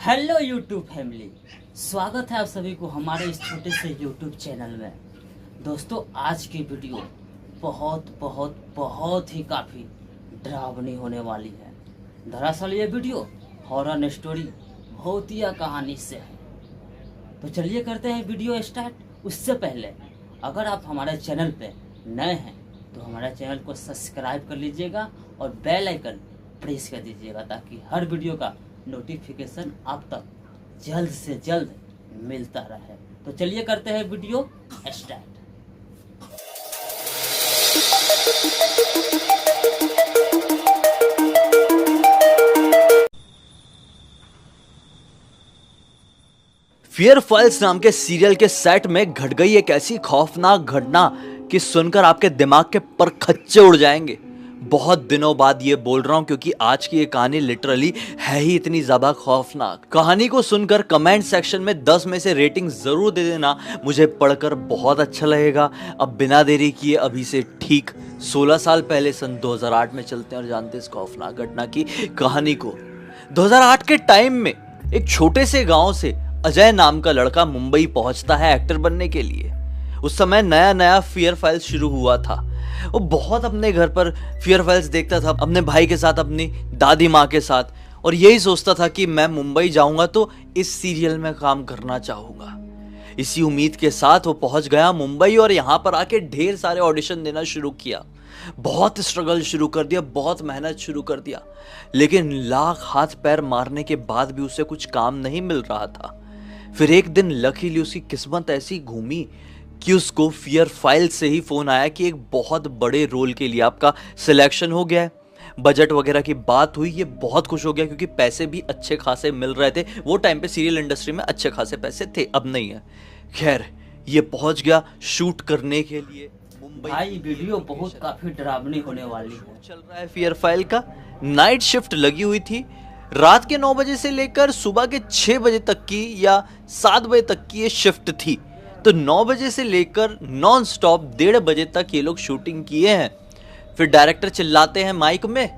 Hello YouTube family, स्वागत है आप सभी को हमारे इस छोटे से यूट्यूब चैनल में। दोस्तों, आज की वीडियो बहुत बहुत बहुत ही काफ़ी डरावनी होने वाली है। दरअसल ये वीडियो हॉरर स्टोरी भूतिया कहानी से है। तो चलिए करते हैं वीडियो स्टार्ट। उससे पहले अगर आप हमारे चैनल पे नए हैं तो हमारे चैनल को सब्सक्राइब कर लीजिएगा और बेल आइकन प्रेस कर दीजिएगा ताकि हर वीडियो का नोटिफिकेशन आप तक जल्द से जल्द मिलता रहे। तो चलिए करते हैं वीडियो स्टार्ट। फियर फाइल्स नाम के सीरियल के सेट में घट गई एक ऐसी खौफनाक घटना कि सुनकर आपके दिमाग के परखच्चे उड़ जाएंगे। बहुत दिनों बाद ये बोल रहा हूं क्योंकि आज की ये कहानी लिटरली है ही इतनी ज्यादा खौफनाक। कहानी को सुनकर कमेंट सेक्शन में 10 में से रेटिंग जरूर दे देना, मुझे पढ़कर बहुत अच्छा लगेगा। अब बिना देरी किए अभी से ठीक 16 साल पहले सन 2008 में चलते हैं और जानते हैं इस खौफनाक घटना की कहानी को। 2008 के टाइम में एक छोटे से गांव से अजय नाम का लड़का मुंबई पहुंचता है एक्टर बनने के लिए। उस समय नया नया फियर फाइल्स शुरू हुआ था। वो बहुत अपने घर पर फियर फाइल्स देखता था, अपने भाई के साथ, अपनी दादी माँ के साथ, और यही सोचता था कि मैं मुंबई जाऊंगा तो इस सीरियल में काम करना चाहूंगा। इसी उम्मीद के साथ वो पहुंच गया मुंबई और यहाँ पर आके ढेर सारे ऑडिशन देना शुरू किया। बहुत स्ट्रगल शुरू कर दिया, बहुत मेहनत शुरू कर दिया, लेकिन लाख हाथ पैर मारने के बाद भी उसे कुछ काम नहीं मिल रहा था। फिर एक दिन लकीली उसकी किस्मत ऐसी घूमी कि उसको फियर फाइल से ही फोन आया कि एक बहुत बड़े रोल के लिए आपका सिलेक्शन हो गया है। बजट वगैरह की बात हुई, ये बहुत खुश हो गया क्योंकि पैसे भी अच्छे खासे मिल रहे थे। वो टाइम पे सीरियल इंडस्ट्री में अच्छे खासे पैसे थे, अब नहीं है। खैर, ये पहुंच गया शूट करने के लिए मुंबई। भाई वीडियो बहुत काफी डरावनी होने वाली है। चल रहा है फियर फाइल का, नाइट शिफ्ट लगी हुई थी। रात के 9 बजे से लेकर सुबह के 6 बजे तक की या 7 बजे तक की ये शिफ्ट थी। तो 9 बजे से लेकर नॉन स्टॉप 1:30 बजे तक ये लोग शूटिंग किए हैं। फिर डायरेक्टर चिल्लाते हैं माइक में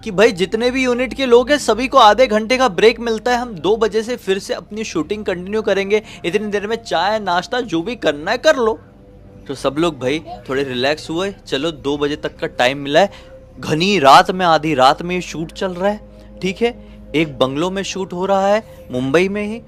कि भाई जितने भी यूनिट के लोग हैं सभी को आधे घंटे का ब्रेक मिलता है, हम 2 बजे से फिर से अपनी शूटिंग कंटिन्यू करेंगे। इतनी देर में चाय नाश्ता जो भी करना है कर लो। तो सब लोग भाई थोड़े रिलैक्स हुए, चलो 2 बजे तक का टाइम मिला है। घनी रात में, आधी रात में ये शूट चल रहा है, ठीक है। एक बंगलो में शूट हो रहा है मुंबई में ही।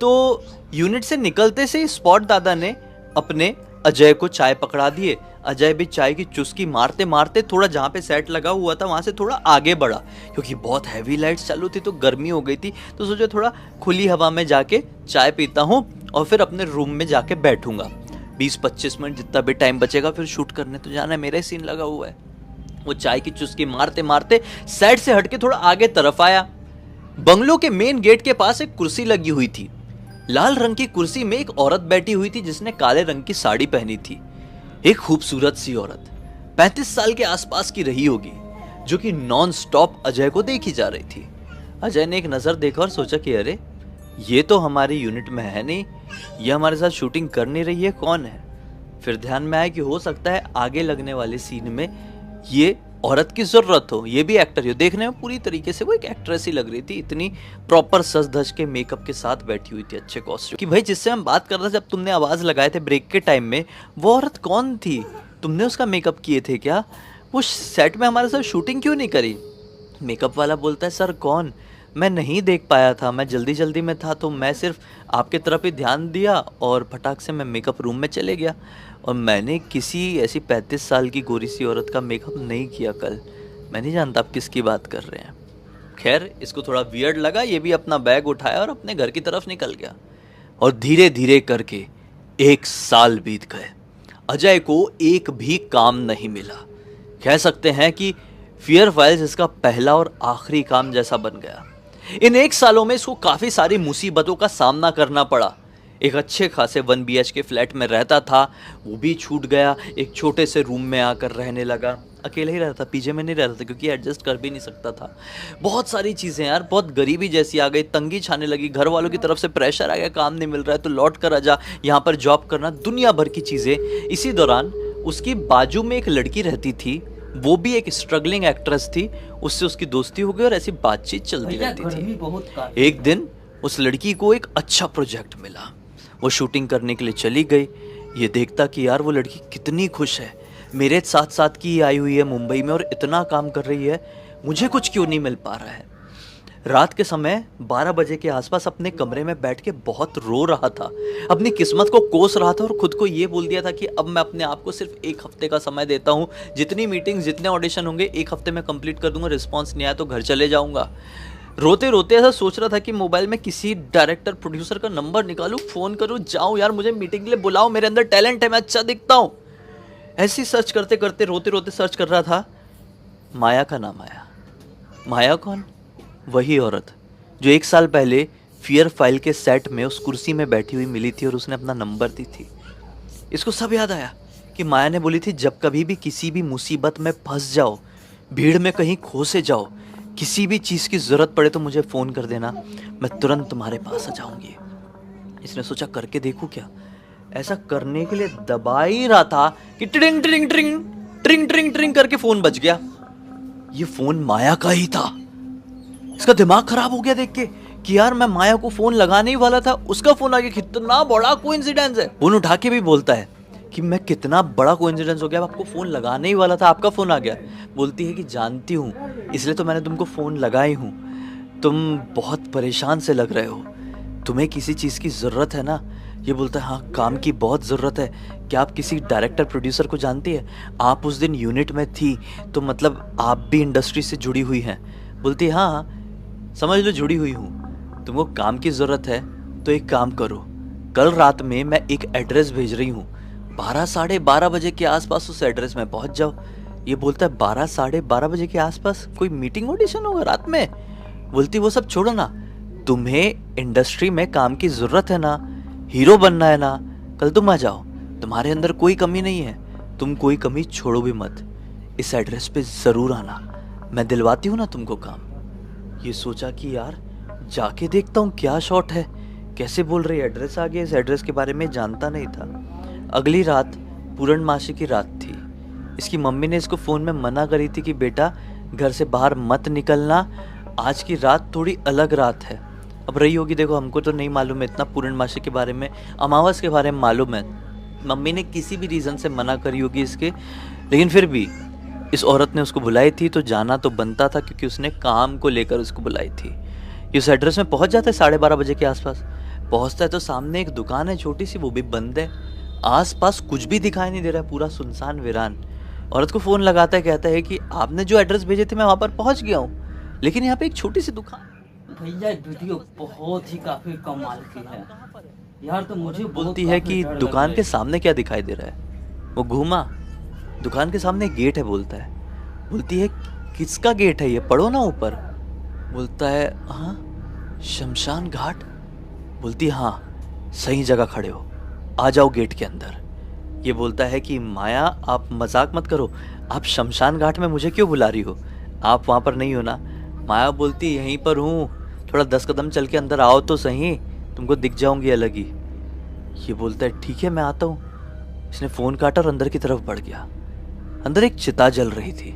तो यूनिट से निकलते से स्पॉट दादा ने अपने अजय को चाय पकड़ा दिए। अजय भी चाय की चुस्की मारते मारते थोड़ा जहाँ पे सेट लगा हुआ था वहाँ से थोड़ा आगे बढ़ा, क्योंकि बहुत हैवी लाइट्स चालू थी तो गर्मी हो गई थी। तो सोचा थोड़ा खुली हवा में जाके चाय पीता हूँ और फिर अपने रूम में जाके बैठूंगा। 20-25 मिनट जितना भी टाइम बचेगा फिर शूट करने तो जाना है, मेरा ही सीन लगा हुआ है। वो चाय की चुस्की मारते मारते सेट से हटके थोड़ा आगे तरफ आया। बंगलो के मेन गेट के पास एक कुर्सी लगी हुई थी। लाल रंग की कुर्सी में एक औरत बैठी हुई थी जिसने काले रंग की साड़ी पहनी थी। एक खूबसूरत सी औरत 35 साल के आसपास की रही होगी, जो कि नॉन स्टॉप अजय को देखी जा रही थी। अजय ने एक नजर देखा और सोचा कि अरे ये तो हमारी यूनिट में है नहीं, ये हमारे साथ शूटिंग कर नहीं रही है, कौन है। फिर ध्यान में आया कि हो सकता है आगे लगने वाले सीन में ये औरत की जरूरत हो, ये भी एक्टर हो। देखने में पूरी तरीके से वो एक एक्ट्रेस ही लग रही थी, इतनी प्रॉपर सज धज के मेकअप के साथ बैठी हुई थी, अच्छे कॉस्ट्यूम कि भाई जिससे हम बात कर रहे थे जब तुमने आवाज लगाए थे ब्रेक के टाइम में, वो औरत कौन थी, तुमने उसका मेकअप किए थे क्या, वो सेट में हमारे साथ शूटिंग क्यों नहीं करी। मेकअप वाला बोलता है सर कौन, मैं नहीं देख पाया था, मैं जल्दी जल्दी में था तो मैं सिर्फ आपके तरफ ही ध्यान दिया और फटाक से मैं मेकअप रूम में चले गया, और मैंने किसी ऐसी 35 साल की गोरी सी औरत का मेकअप नहीं किया कल, मैं नहीं जानता आप किसकी बात कर रहे हैं। खैर, इसको थोड़ा वियर्ड लगा, ये भी अपना बैग उठाया और अपने घर की तरफ निकल गया। और धीरे धीरे करके 1 साल बीत गए। अजय को एक भी काम नहीं मिला। कह सकते हैं कि फियर फाइल्स इसका पहला और आखिरी काम जैसा बन गया। इन 1 सालों में इसको काफी सारी मुसीबतों का सामना करना पड़ा। एक अच्छे खासे 1 BHK फ्लैट में रहता था, वो भी छूट गया। एक छोटे से रूम में आकर रहने लगा, अकेले ही रहता था, पीजे में नहीं रहता था क्योंकि एडजस्ट कर भी नहीं सकता था। बहुत सारी चीज़ें यार, बहुत गरीबी जैसी आ गई, तंगी छाने लगी, घर वालों की तरफ से प्रेशर आ गया, काम नहीं मिल रहा है तो लौट कर आजा, यहाँ पर जॉब करना, दुनिया भर की चीज़ें। इसी दौरान उसकी बाजू में एक लड़की रहती थी, वो भी एक स्ट्रगलिंग एक्ट्रेस थी, उससे उसकी दोस्ती हो गई और ऐसी बातचीत चलती रहती थी। एक दिन उस लड़की को एक अच्छा प्रोजेक्ट मिला, वो शूटिंग करने के लिए चली गई। ये देखता कि यार वो लड़की कितनी खुश है, मेरे साथ साथ की आई हुई है मुंबई में और इतना काम कर रही है, मुझे कुछ क्यों नहीं मिल पा रहा है। रात के समय 12 बजे के आसपास अपने कमरे में बैठ के बहुत रो रहा था, अपनी किस्मत को कोस रहा था और खुद को ये बोल दिया था कि अब मैं अपने आप को सिर्फ 1 हफ्ते का समय देता हूँ, जितनी मीटिंग्स जितने ऑडिशन होंगे 1 हफ्ते में कंप्लीट कर दूंगा, रिस्पॉन्स नहीं आया तो घर चले जाऊंगा। रोते रोते ऐसा सोच रहा था कि मोबाइल में किसी डायरेक्टर प्रोड्यूसर का नंबर निकालूं, फ़ोन करूं, जाऊं, यार मुझे मीटिंग के लिए बुलाओ, मेरे अंदर टैलेंट है, मैं अच्छा दिखता हूं। ऐसी सर्च करते करते रोते रोते सर्च कर रहा था, माया का नाम आया। माया कौन? वही औरत जो 1 साल पहले फियर फाइल के सेट में उस कुर्सी में बैठी हुई मिली थी और उसने अपना नंबर दी थी। इसको सब याद आया कि माया ने बोली थी, जब कभी भी किसी भी मुसीबत में फंस जाओ, भीड़ में कहीं खो से जाओ, किसी भी चीज़ की ज़रूरत पड़े तो मुझे फ़ोन कर देना, मैं तुरंत तुम्हारे पास आ जाऊंगी। इसने सोचा करके देखूं क्या। ऐसा करने के लिए दबा ही रहा था कि ट्रिंग ट्रिंग ट्रिंग ट्रिंग ट्रिंग ट्रिंग करके फ़ोन बज गया। ये फ़ोन माया का ही था। इसका दिमाग खराब हो गया देख के कि यार मैं माया को फ़ोन लगाने ही वाला था, उसका फ़ोन आ गया, कितना बड़ा कोइंसिडेंस है। फ़ोन उठा के भी बोलता है कि मैं कितना बड़ा कोइंसिडेंस हो गया, आपको फ़ोन लगाने ही वाला था, आपका फ़ोन आ गया। बोलती है कि जानती हूँ, इसलिए तो मैंने तुमको फ़ोन लगाई हूँ, तुम बहुत परेशान से लग रहे हो, तुम्हें किसी चीज़ की ज़रूरत है ना। ये बोलता है हाँ काम की बहुत ज़रूरत है, क्या आप किसी डायरेक्टर प्रोड्यूसर को जानती है, आप उस दिन यूनिट में थी तो मतलब आप भी इंडस्ट्री से जुड़ी हुई हैं। बोलती है हाँ समझ लो जुड़ी हुई हूँ, तुमको काम की ज़रूरत है तो एक काम करो, कल रात में मैं एक एड्रेस भेज रही हूँ, 12 साढ़े 12 बजे के आसपास उस एड्रेस में पहुँच जाओ। ये बोलता है 12 साढ़े 12 बजे के आसपास कोई मीटिंग ऑडिशन होगा रात में। बोलती वो सब छोड़ो ना, तुम्हें इंडस्ट्री में काम की ज़रूरत है ना, हीरो बनना है ना, कल तुम आ जाओ, तुम्हारे अंदर कोई कमी नहीं है, तुम कोई कमी छोड़ो भी मत, इस एड्रेस पे ज़रूर आना, मैं दिलवाती हूँ ना तुमको काम। ये सोचा कि यार जाके देखता हूँ क्या शॉट है, कैसे बोल रही, एड्रेस आ गया, इस एड्रेस के बारे में जानता नहीं था। अगली रात पूर्णमासी की रात थी। इसकी मम्मी ने इसको फ़ोन में मना करी थी कि बेटा घर से बाहर मत निकलना, आज की रात थोड़ी अलग रात है। अब रही होगी, देखो हमको तो नहीं मालूम है इतना पूर्णमासी के बारे में, अमावस के बारे में मालूम है, मम्मी ने किसी भी रीज़न से मना करी होगी इसके, लेकिन फिर भी इस औरत ने उसको बुलाई थी तो जाना तो बनता था क्योंकि उसने काम को लेकर उसको बुलाई थी। ये उस एड्रेस में पहुंच जाता है 12:30 बजे के आसपास। पहुंचता है तो सामने एक दुकान है छोटी सी, वो भी बंद है, आसपास कुछ भी दिखाई नहीं दे रहा है, पूरा सुनसान वीरान। औरत को फ़ोन लगाता है, कहता है कि आपने जो एड्रेस भेजे थे मैं वहाँ पर पहुँच गया हूँ, लेकिन यहाँ पे एक छोटी सी दुकान। भैया वीडियो बहुत ही काफी कमाल की है यार, तो मुझे बोलती है कि दुकान के सामने क्या दिखाई दे रहा है। वो घूमा, दुकान के सामने गेट है। बोलता है, बोलती है किसका गेट है ये, पढ़ो ना ऊपर। बोलता है हाँ शमशान घाट। बोलती है हाँ सही जगह खड़े हो, आ जाओ गेट के अंदर। ये बोलता है कि माया आप मजाक मत करो, आप शमशान घाट में मुझे क्यों बुला रही हो, आप वहाँ पर नहीं हो ना। माया बोलती यहीं पर हूँ, थोड़ा 10 कदम चल के अंदर आओ तो सही, तुमको दिख जाऊंगी अलग ही। ये बोलता है ठीक है मैं आता हूँ। इसने फ़ोन काटा और अंदर की तरफ बढ़ गया। अंदर एक चिता जल रही थी,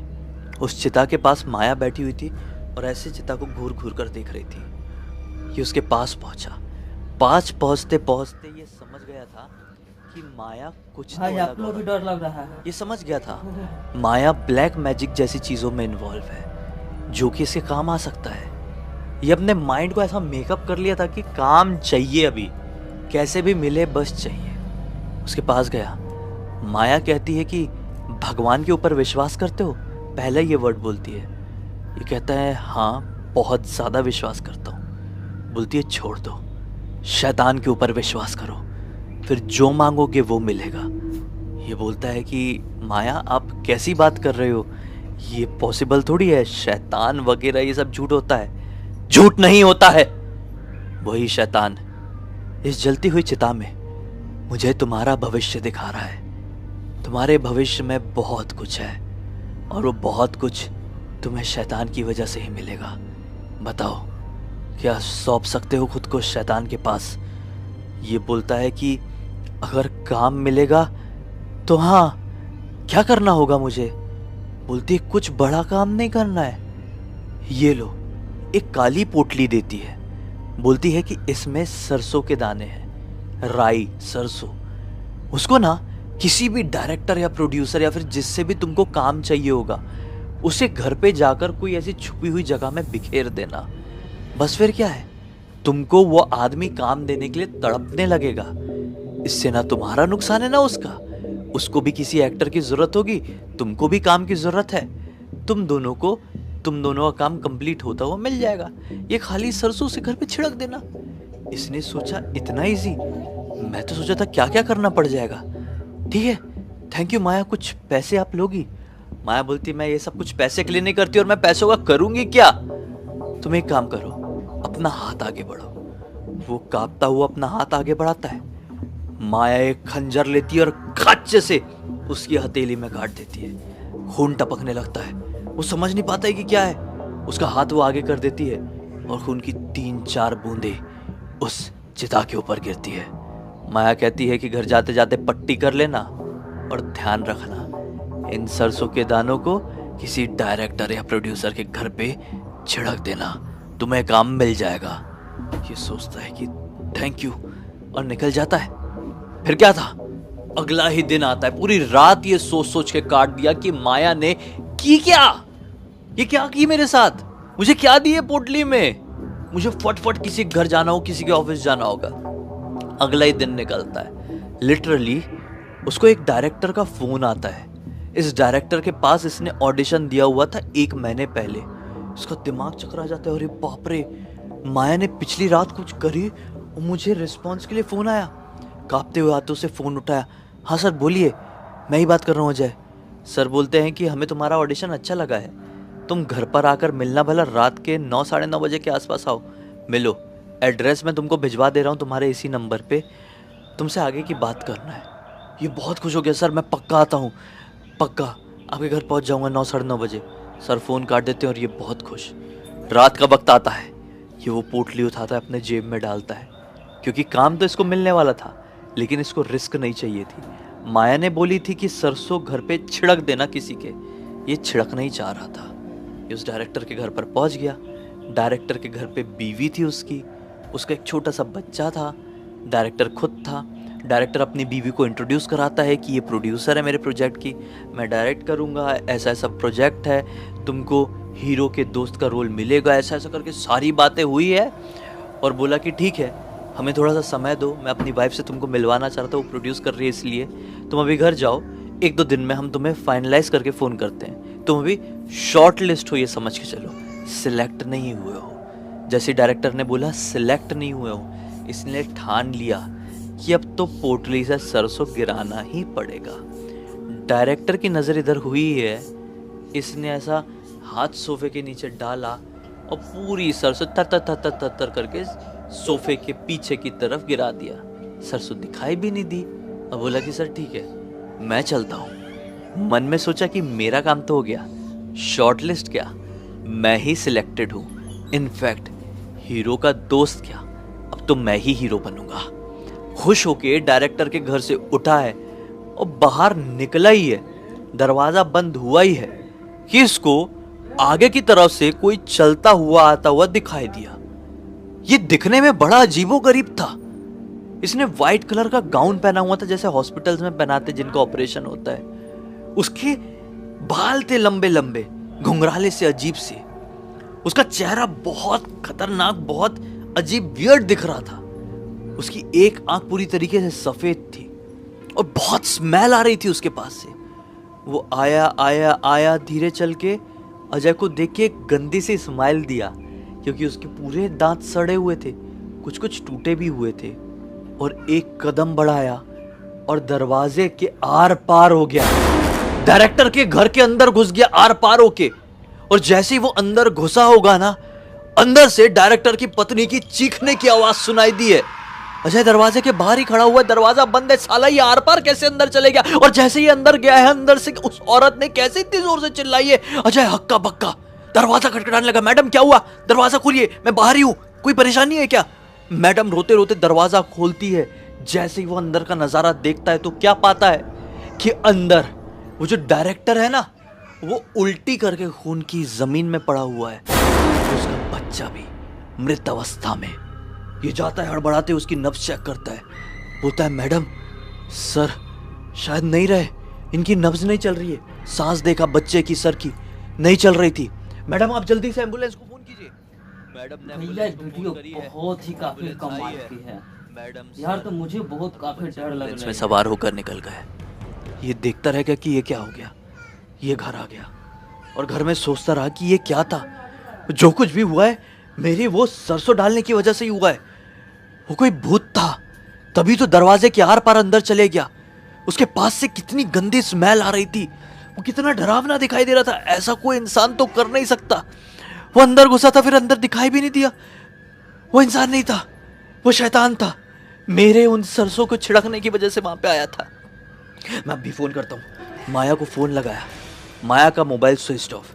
उस चिता के पास माया बैठी हुई थी और ऐसे चिता को घूर घूर कर देख रही थी। ये उसके पास पहुंचा, पास पहुंचते पहुंचते ये समझ गया था कि माया कुछ भाई आपको भी डर लग रहा है। ये समझ गया था माया ब्लैक मैजिक जैसी चीज़ों में इन्वॉल्व है जो कि इसके काम आ सकता है। ये अपने माइंड को ऐसा मेकअप कर लिया था कि काम चाहिए, अभी कैसे भी मिले बस चाहिए। उसके पास गया, माया कहती है कि भगवान के ऊपर विश्वास करते हो, पहले ये वर्ड बोलती है। ये कहता है हाँ बहुत ज़्यादा विश्वास करता हूँ। बोलती है छोड़ दो, शैतान के ऊपर विश्वास करो, फिर जो मांगोगे वो मिलेगा। ये बोलता है कि माया आप कैसी बात कर रहे हो, ये पॉसिबल थोड़ी है, शैतान वगैरह ये सब झूठ होता है। झूठ नहीं होता है, वही शैतान इस जलती हुई चिता में मुझे तुम्हारा भविष्य दिखा रहा है। तुम्हारे भविष्य में बहुत कुछ है और वो बहुत कुछ तुम्हें शैतान की वजह से ही मिलेगा। बताओ क्या सौंप सकते हो खुद को शैतान के पास। ये बोलता है कि अगर काम मिलेगा तो हाँ, क्या करना होगा मुझे। बोलती है कुछ बड़ा काम नहीं करना है, ये लो। एक काली पोटली देती है, बोलती है कि इसमें सरसों के दाने हैं, राई, सरसों। उसको ना किसी भी डायरेक्टर या प्रोड्यूसर या फिर जिससे भी तुमको काम चाहिए होगा, उसे घर पे जाकर कोई ऐसी छुपी हुई जगह में बिखेर देना। बस फिर क्या है, तुमको वो आदमी काम देने के लिए तड़पने लगेगा। इससे ना तुम्हारा नुकसान है ना उसका। उसको भी किसी एक्टर की जरूरत होगी, तुमको भी काम की जरूरत है। तुम दोनों का काम कंप्लीट होता हुआ मिल जाएगा। ये खाली सरसों से घर पे छिड़क देना। इसने सोचा इतना इजी, मैं तो सोचा था क्या क्या करना पड़ जाएगा। ठीक है, थैंक यू माया, कुछ पैसे आप लोगी? माया बोलती मैं ये सब कुछ पैसे के लिए नहीं करती और मैं पैसों का करूंगी क्या। तुम एक काम करो, अपना हाथ आगे बढ़ो। वो कांपता हुआ अपना हाथ आगे बढ़ाता है। माया एक खंजर लेती है और खच्चे से उसकी हथेली में काट देती है। खून टपकने लगता है। वो समझ नहीं पाता है कि क्या है। उसका हाथ वो आगे कर देती है और खून की 3-4 बूंदें उस चिता के ऊपर गिरती है। माया कहती है कि घर जाते जाते पट्टी कर लेना और ध्यान रखना, इन सरसों के दानों को किसी डायरेक्टर या प्रोड्यूसर के घर पे छिड़क देना, तुम्हें काम मिल जाएगा। ये सोचता है कि थैंक यू और निकल जाता है। फिर क्या था, अगला ही दिन आता है। पूरी रात ये सोच सोच के काट दिया कि माया ने की क्या, ये क्या की मेरे साथ, मुझे क्या दिए पोटली में। मुझे फटफट किसी के घर जाना हो, किसी के ऑफिस जाना होगा। अगला ही दिन निकलता है। लिटरली उसको एक डायरेक्टर का फोन आता है। इस डायरेक्टर के पास इसने ऑडिशन दिया हुआ था 1 महीने पहले। उसका दिमाग चकरा जाता है। अरे बाप रे, माया ने पिछली रात कुछ करी और मुझे रिस्पॉन्स के लिए फोन आया। कांपते हुए हाथों से फोन उठाया। हाँ सर बोलिए, मैं ही बात कर रहा हूँ अजय। सर बोलते हैं कि हमें तुम्हारा ऑडिशन अच्छा लगा है, तुम घर पर आकर मिलना, भला रात के 9 साढ़े 9 बजे के आसपास आओ, मिलो। एड्रेस मैं तुमको भिजवा दे रहा हूँ तुम्हारे इसी नंबर पे, तुमसे आगे की बात करना है। ये बहुत खुश हो गया। सर मैं पक्का आता हूँ, पक्का आपके घर पहुँच जाऊँगा 9 साढ़े 9 बजे। सर फ़ोन काट देते हैं और ये बहुत खुश। रात का वक्त आता है। ये वो पोटली उठाता है, अपने जेब में डालता है, क्योंकि काम तो इसको मिलने वाला था, लेकिन इसको रिस्क नहीं चाहिए थी। माया ने बोली थी कि सरसों घर पे छिड़क देना किसी के, ये छिड़क नहीं चाह रहा था। ये उस डायरेक्टर के घर पर पहुंच गया। डायरेक्टर के घर पे बीवी थी उसकी, उसका एक छोटा सा बच्चा था। डायरेक्टर खुद था। डायरेक्टर अपनी बीवी को इंट्रोड्यूस कराता है कि ये प्रोड्यूसर है मेरे प्रोजेक्ट की, मैं डायरेक्ट करूँगा, ऐसा ऐसा प्रोजेक्ट है, तुमको हीरो के दोस्त का रोल मिलेगा, ऐसा ऐसा करके सारी बातें हुई है। और बोला कि ठीक है, हमें थोड़ा सा समय दो, मैं अपनी वाइफ से तुमको मिलवाना चाहता हूँ, वो प्रोड्यूस कर रही है इसलिए तुम अभी घर जाओ, 1-2 दिन में हम तुम्हें फाइनलाइज करके फ़ोन करते हैं। तुम अभी शॉर्ट लिस्ट हो, ये समझ के चलो, सिलेक्ट नहीं हुए हो। जैसे डायरेक्टर ने बोला सिलेक्ट नहीं हुए हो, इसने ठान लिया कि अब तो पोटली से सरसों गिराना ही पड़ेगा। डायरेक्टर की नज़र इधर हुई है, इसने ऐसा हाथ सोफे के नीचे डाला और पूरी सरसों तर करके सोफे के पीछे की तरफ गिरा दिया। सरसों दिखाई भी नहीं दी। अब बोला कि सर ठीक है, मैं चलता हूँ। मन में सोचा कि मेरा काम तो हो गया, शॉर्टलिस्ट क्या, मैं ही सिलेक्टेड हूँ। इनफैक्ट हीरो का दोस्त क्या, अब तो मैं ही हीरो बनूंगा। खुश होके डायरेक्टर के घर से उठा है और बाहर निकला ही है, दरवाजा बंद हुआ ही है कि इसको आगे की तरफ से कोई चलता हुआ आता हुआ दिखाई दिया। ये दिखने में बड़ा अजीबोगरीब था। इसने व्हाइट कलर का गाउन पहना हुआ था, जैसे हॉस्पिटल्स में पहनाते जिनका ऑपरेशन होता है। उसके बाल थे लंबे लंबे, घुंघराले से, अजीब से। उसका चेहरा बहुत खतरनाक, बहुत अजीब, वियर्ड दिख रहा था। उसकी एक आंख पूरी तरीके से सफेद थी और बहुत स्मेल आ रही थी उसके पास से। वो आया धीरे चल के अजय को देख के एक गंदी सी स्माइल दिया, क्योंकि उसके पूरे दांत सड़े हुए थे, कुछ कुछ टूटे भी हुए थे। और एक कदम बढ़ाया और दरवाजे के आर पार हो गया, डायरेक्टर के घर के अंदर घुस गया आर पार होके। और जैसे ही वो अंदर घुसा होगा ना, अंदर से डायरेक्टर की पत्नी की चीखने की आवाज सुनाई दी है। अजय दरवाजे के बाहर ही खड़ा हुआ है, दरवाजा बंद है, साला ये आर पार कैसे अंदर चले गया। और जैसे ही अंदर गया है, अंदर से उस औरत ने कैसे इतनी जोर से चिल्लाई है, अजय हक्का बक्का दरवाजा खटखटाने लगा। मैडम क्या हुआ, दरवाजा खोलिए, मैं बाहर ही हूं, कोई परेशानी है क्या। मैडम रोते रोते दरवाजा खोलती है। जैसे ही वो अंदर का नजारा देखता है तो क्या पाता है कि अंदर वो जो डायरेक्टर है ना, वो उल्टी करके खून की जमीन में पड़ा हुआ है। उसका बच्चा भी मृत अवस्था में ये जाता है हड़बड़ाते उसकी नब्ज चेक करता है, बोलता है मैडम सर शायद नहीं रहे, इनकी नब्ज नहीं चल रही है। सांस देखा बच्चे की सर की नहीं चल रही थी। मैडम आप जल्दी से एम्बुलेंस को फोन कीजिए। मैडम ने भैया एम्बुलेंस को वीडियो फोन करी है, बहुत ही काफी एम्बुलेंस कमाल आई है। की है मैडम यार, तो मुझे बहुत काफी डर लग एम्बुलेंस रहा में है। सवार होकर निकल गए। ये देखता रह गया कि ये क्या हो गया। ये घर आ गया और घर में सोचता रहा कि ये क्या था। जो कुछ भी हुआ है मेरी वो सरसों डालने की वजह से ही हुआ है। वो कोई भूत था, तभी तो दरवाजे के आर पार अंदर चले गया। उसके पास से कितनी गंदी स्मेल आ रही थी, वो कितना डरावना दिखाई दे रहा था। ऐसा कोई इंसान तो कर नहीं सकता। वो अंदर घुसा था, फिर अंदर दिखाई भी नहीं दिया। वो इंसान नहीं था, वो शैतान था। मेरे उन सरसों को छिड़कने की वजह से वहां पे आया था। मैं अभी फोन करता हूँ। माया को फोन लगाया, माया का मोबाइल स्विच ऑफ।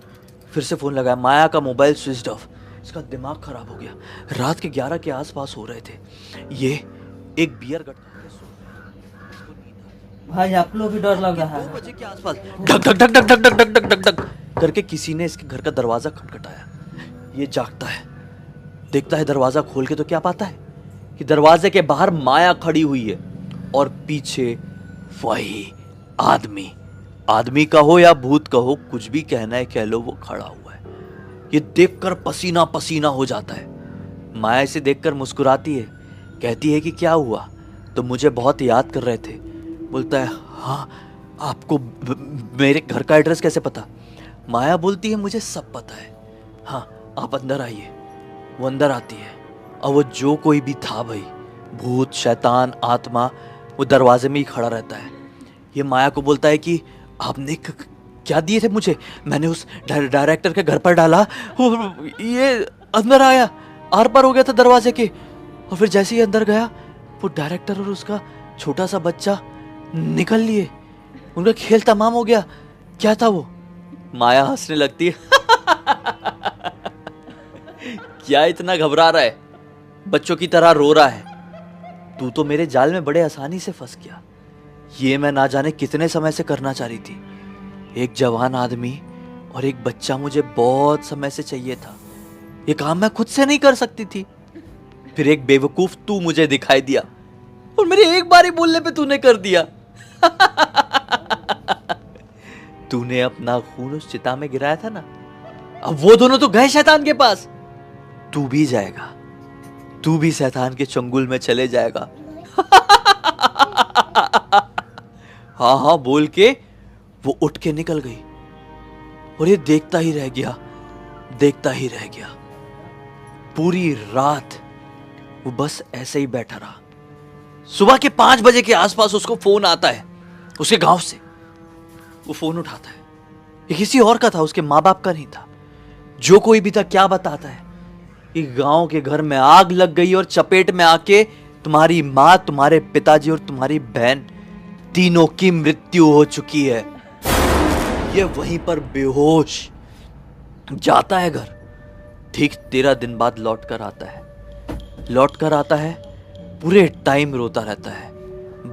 फिर से फोन लगाया, माया का मोबाइल स्विच ऑफ। इसका दिमाग खराब हो गया। रात के 11 के आसपास हो रहे थे। ये एक बियर गट्टा भाई आप लोग भी डर लग रहा 2 है। बजे के आसपास ढक ढक ढक ढक ढक ढक ढक ढक ढक ढक करके किसी ने इसके घर का दरवाजा खटखटाया। ये जागता है, देखता है दरवाजा खोल के तो क्या पाता है कि दरवाजे के बाहर माया खड़ी हुई है और पीछे वही आदमी, आदमी कहो या भूत कहो, कुछ भी कहना है कह लो, वो खड़ा हुआ है। ये देखकर पसीना पसीना हो जाता है। माया इसे देखकर मुस्कुराती है, कहती है कि क्या हुआ, तो मुझे बहुत याद कर रहे थे। बोलता है हाँ, आपको मेरे घर का एड्रेस कैसे पता? माया बोलती है मुझे सब पता है, हाँ आप अंदर आइए। वो अंदर आती है और वो जो कोई भी था भाई, भूत शैतान आत्मा, वो दरवाजे में ही खड़ा रहता है। ये माया को बोलता है कि आपने क्या दिए थे मुझे? मैंने उस डायरेक्टर के घर पर डाला, ये अंदर आया, आर पार हो गया था दरवाजे के, और फिर जैसे ही अंदर गया वो डायरेक्टर और उसका छोटा सा बच्चा निकल लिए, उनका खेल तमाम हो गया। क्या था वो? माया हंसने लगती है क्या इतना घबरा रहा है, बच्चों की तरह रो रहा है? तू तो मेरे जाल में बड़े आसानी से फंस गया। ये मैं ना जाने कितने समय से करना चाह रही थी। एक जवान आदमी और एक बच्चा मुझे बहुत समय से चाहिए था। ये काम मैं खुद से नहीं कर सकती थी। फिर एक बेवकूफ तू मुझे दिखाई दिया और मेरे एक बारी बोलने पे तूने कर दिया तूने अपना खून उस चिता में गिराया था ना, अब वो दोनों तो गए शैतान के पास, तू भी जाएगा, तू भी शैतान के चंगुल में चले जाएगा हाँ हाँ बोल के वो उठ के निकल गई और ये देखता ही रह गया, देखता ही रह गया। पूरी रात वो बस ऐसे ही बैठा रहा। सुबह के 5 बजे के आसपास उसको फोन आता है उसके गांव से। वो फोन उठाता है, ये किसी और का था, उसके माँ बाप का नहीं था। जो कोई भी था क्या बताता है कि गांव के घर में आग लग गई और चपेट में आके तुम्हारी माँ, तुम्हारे पिताजी और तुम्हारी बहन तीनों की मृत्यु हो चुकी है। ये वहीं पर बेहोश जाता है घर। ठीक 13 दिन बाद लौट कर आता है, पूरे टाइम रोता रहता है।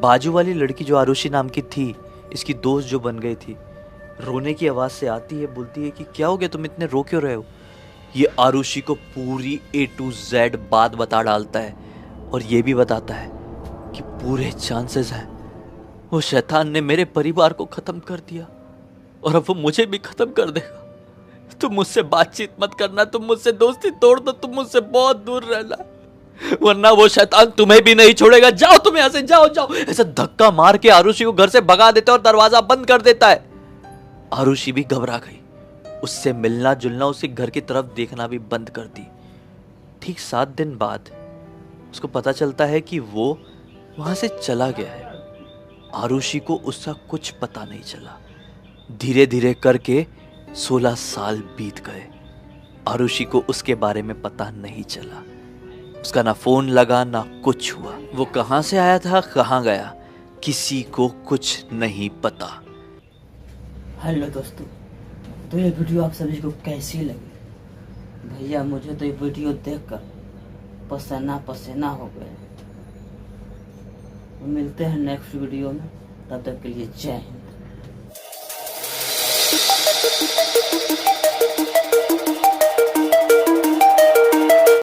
बाजू वाली लड़की जो आरुषि नाम की थी, इसकी दोस्त जो बन गई थी, रोने की आवाज से आती है, बोलती है कि क्या हो गया, तुम इतने रो क्यों रहे हो? ये आरुषि को पूरी A to Z बात बता डालता है और ये भी बताता है कि पूरे चांसेस हैं वो शैतान ने मेरे परिवार को खत्म कर दिया और अब वो मुझे भी खत्म कर देगा। तुम मुझसे बातचीत मत करना, तुम मुझसे दोस्ती तोड़ दो, तुम मुझसे बहुत दूर रहना, वरना वो शैतान तुम्हें भी नहीं छोड़ेगा। जाओ तुम यहाँ से, जाओ जाओ। ऐसा धक्का मार के आरुषि को घर से भगा देता है और दरवाजा बंद कर देता है। आरुषि भी घबरा गई, उससे मिलना जुलना, उसके घर की तरफ देखना भी बंद कर दी। ठीक 7 दिन बाद उसको पता चलता है कि वो वहां से चला गया है। आरुषि को उसका कुछ पता नहीं चला। धीरे धीरे करके 16 साल बीत गए। आरुषि को उसके बारे में पता नहीं चला। उसका ना फोन लगा ना कुछ हुआ। वो कहां से आया था, कहां गया, किसी को कुछ नहीं पता। हेलो दोस्तों, तो ये वीडियो आप सभी को कैसी लगी? भैया मुझे तो ये वीडियो देखकर पसीना पसीना हो गया। मिलते हैं नेक्स्ट वीडियो में, तब तक के लिए जय हिंद।